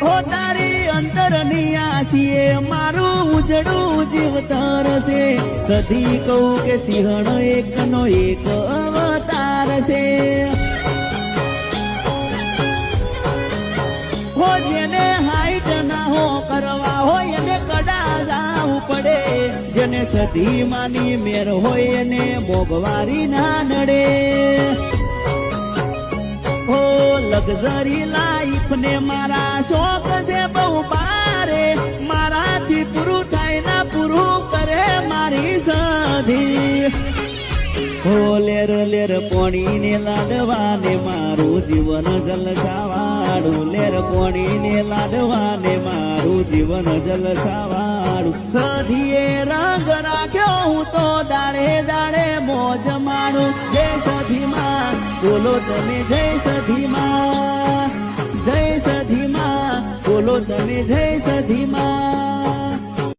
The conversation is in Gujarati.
હો તારી અંતરની આસીએ મારું ઉજળું જીવતર છે સધી કહું કે સિંહણ એકનો એક અવતાર છે હો જેને હાઈટ ના હો કરવા હોય એને કડા જાવું પડે જેને સધી માની મેર હોય એને મોંઘવારી ના નડે હો લક્ઝરી લાઈફ ને મારા શોખ છે બહુ બારે મારાથી પૂરું થાય ના પૂરું કરે મારી સધી હો લેર લેર પોણી ને લાડવા ને મારું જીવન જલસાવાળું લેર પોણી ને લાડવા ને મારું જીવન જલસાવાળું સધીએ રંગ રાખ્યો હું તો દાડે દાડે મોજ માણું જય સધીમાં બોલો તમે જય સધીમાં બોલો તમે જય સધીમાં